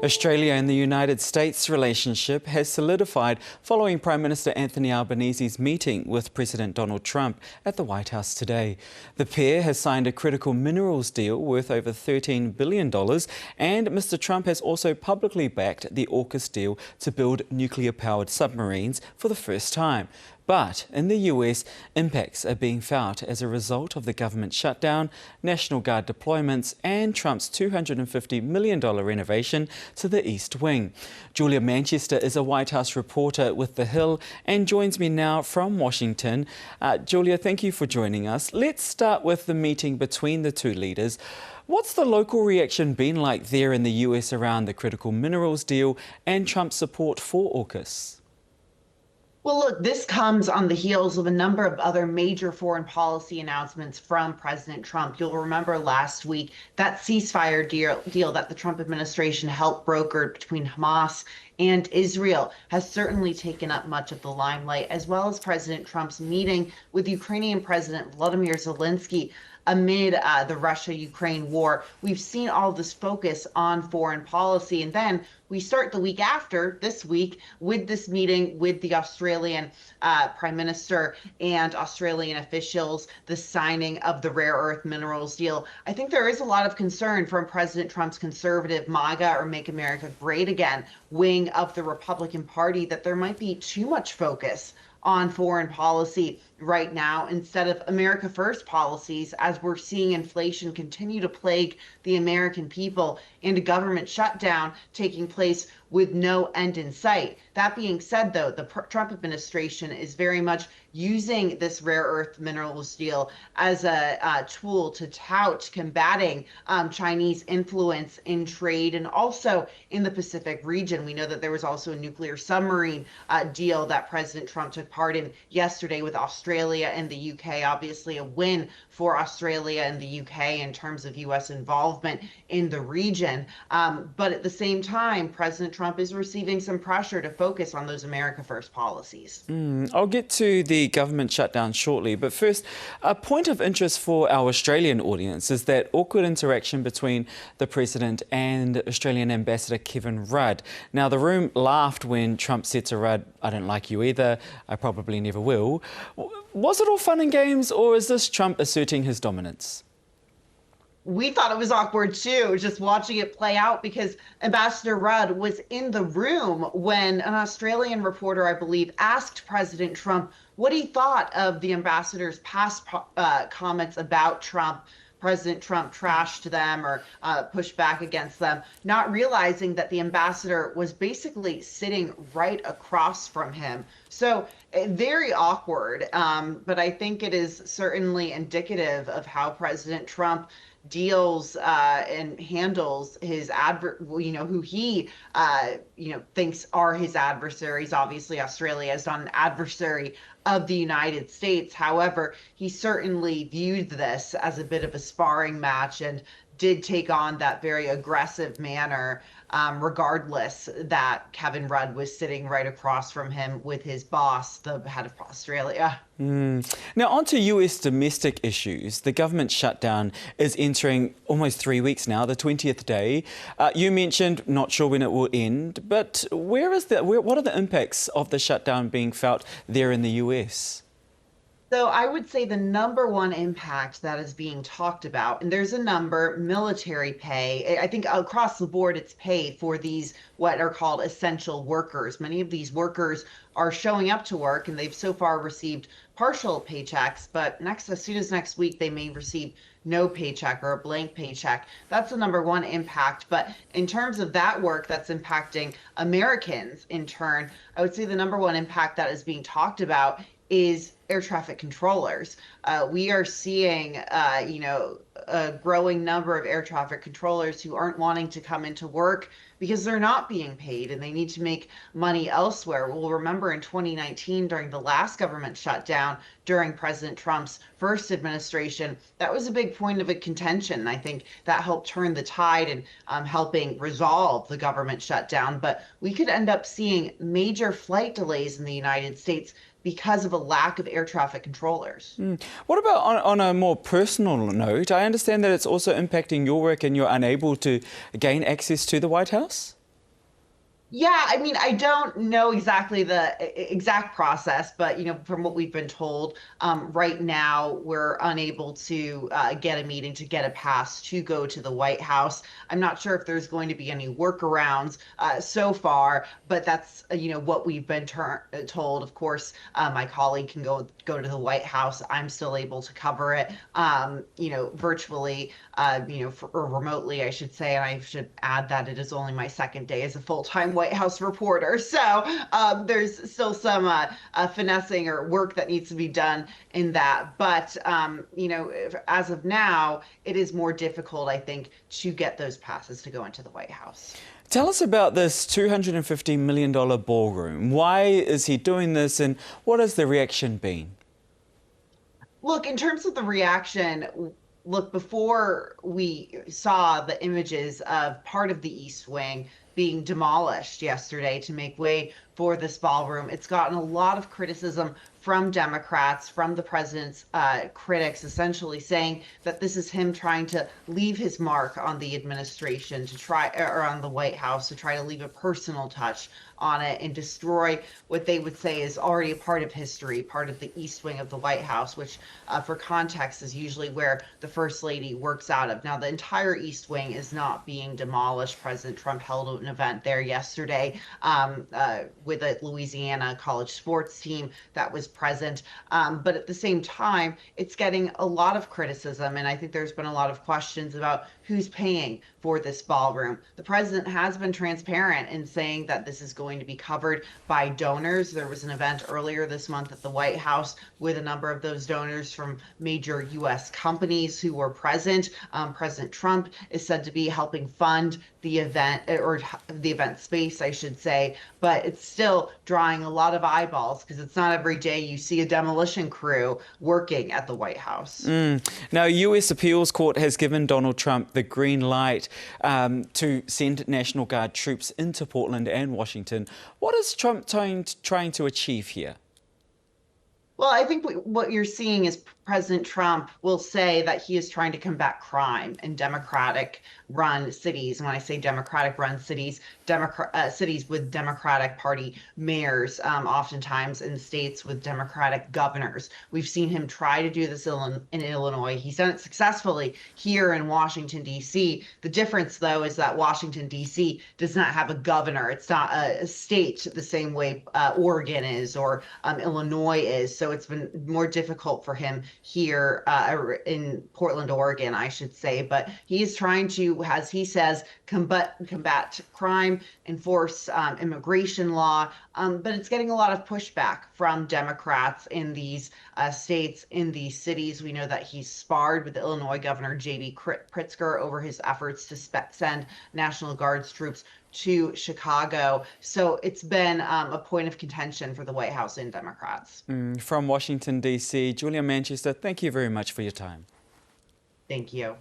Australia and the United States relationship has solidified following Prime Minister Anthony Albanese's meeting with President Donald Trump at the White House today. The pair has signed a critical minerals deal worth over $13 billion, and Mr. Trump has also publicly backed the AUKUS deal to build nuclear-powered submarines for the first time. But in the US, impacts are being felt as a result of the government shutdown, National Guard deployments and Trump's $250 million renovation to the East Wing. Julia Manchester is a White House reporter with The Hill and joins me now from Washington. Julia, thank you for joining us. Let's start with the meeting between the two leaders. What's the local reaction been like there in the US around the critical minerals deal and Trump's support for AUKUS? Well, look, this comes on the heels of a number of other major foreign policy announcements from President Trump. You'll remember last week that ceasefire deal that the Trump administration helped broker between Hamas and Israel has certainly taken up much of the limelight, as well as President Trump's meeting with Ukrainian President Volodymyr Zelensky amid the Russia-Ukraine war. We've seen all this focus on foreign policy. And then we start the week after, this week, with this meeting with the Australian Prime Minister and Australian officials, the signing of the rare earth minerals deal. I think there is a lot of concern from President Trump's conservative MAGA, or Make America Great Again, wing of the Republican Party, that there might be too much focus on foreign policy right now instead of America First policies, as we're seeing inflation continue to plague the American people and a government shutdown taking place with no end in sight. That being said, though, the Trump administration is very much using this rare earth minerals deal as a tool to tout combating Chinese influence in trade and also in the Pacific region. We know that there was also a nuclear submarine deal that President Trump took part in yesterday with Australia and the UK. Obviously a win for Australia and the UK in terms of US involvement in the region. But at the same time, President Trump is receiving some pressure to focus on those America First policies. I'll get to the government shutdown shortly, but first, a point of interest for our Australian audience is that awkward interaction between the President and Australian Ambassador Kevin Rudd. Now, the room laughed when Trump said to Rudd, "I don't like you either, I probably never will." Was it all fun and games, or is this Trump asserting his dominance? We thought it was awkward too, just watching it play out, because Ambassador Rudd was in the room when an Australian reporter, I believe, asked President Trump what he thought of the ambassador's past comments about Trump. President Trump trashed them or pushed back against them, not realizing that the ambassador was basically sitting right across from him. So very awkward, but I think it is certainly indicative of how President Trump deals and handles his who he thinks are his adversaries. Obviously, Australia is not an adversary of the United States. However, he certainly viewed this as a bit of a sparring match and did take on that very aggressive manner, regardless that Kevin Rudd was sitting right across from him with his boss, the head of Australia. Now, on to US domestic issues. The government shutdown is entering almost 3 weeks now, the 20th day. You mentioned not sure when it will end, but what are the impacts of the shutdown being felt there in the US? So I would say the number one impact that is being talked about, and there's a number, military pay. I think across the board, it's pay for these what are called essential workers. Many of these workers are showing up to work, and they've so far received partial paychecks, but as soon as next week, they may receive no paycheck or a blank paycheck. That's the number one impact. But in terms of that work that's impacting Americans in turn, I would say the number one impact that is being talked about is air traffic controllers. We are seeing, a growing number of air traffic controllers who aren't wanting to come into work because they're not being paid and they need to make money elsewhere. We'll remember in 2019, during the last government shutdown, during President Trump's first administration, that was a big point of a contention. I think that helped turn the tide in helping resolve the government shutdown. But we could end up seeing major flight delays in the United States because of a lack of air traffic controllers. What about on a more personal note? I understand that it's also impacting your work and you're unable to gain access to the White House? Yeah, I mean, I don't know exactly the exact process, but from what we've been told, right now we're unable to get a meeting to get a pass to go to the White House. I'm not sure if there's going to be any workarounds so far, but that's what we've been told. Of course, my colleague can go to the White House. I'm still able to cover it, virtually, or remotely, I should say. And I should add that it is only my second day as a full-time White House reporter. So there's still some finessing or work that needs to be done in that. But, as of now, it is more difficult, I think, to get those passes to go into the White House. Tell us about this $250 million ballroom. Why is he doing this, and what has the reaction been? Look, in terms of the reaction, look, before we saw the images of part of the East Wing being demolished yesterday to make way for this ballroom, it's gotten a lot of criticism from Democrats, from the president's critics, essentially saying that this is him trying to leave his mark on the administration, to try, or on the White House, to try to leave a personal touch on it and destroy what they would say is already a part of history, part of the East Wing of the White House, which, for context, is usually where the First Lady works out of. Now, the entire East Wing is not being demolished. President Trump held an event there yesterday with a Louisiana college sports team that was present. But at the same time, it's getting a lot of criticism. And I think there's been a lot of questions about who's paying for this ballroom. The president has been transparent in saying that this is going to be covered by donors. There was an event earlier this month at the White House with a number of those donors from major U.S. companies who were present. President Trump is said to be helping fund the event, or the event space, I should say, but it's still drawing a lot of eyeballs because it's not every day you see a demolition crew working at the White House. Now, U.S. Appeals Court has given Donald Trump the green light to send National Guard troops into Portland and Washington. What is Trump trying to achieve here? Well, I think what you're seeing is President Trump will say that he is trying to combat crime in Democratic run cities. And when I say Democratic run cities, cities with Democratic Party mayors, oftentimes in states with Democratic governors. We've seen him try to do this in Illinois. He's done it successfully here in Washington, D.C. The difference, though, is that Washington, D.C. does not have a governor. It's not a state the same way Oregon is, or Illinois is. So it's been more difficult for him here in Portland, Oregon, I should say. But he is trying to, as he says, combat crime, enforce immigration law. But it's getting a lot of pushback from Democrats in these states, in these cities. We know that he's sparred with the Illinois Governor J.B. Pritzker over his efforts to send National Guards troops to Chicago. So it's been a point of contention for the White House and Democrats. From Washington, D.C., Julia Manchester, thank you very much for your time. Thank you.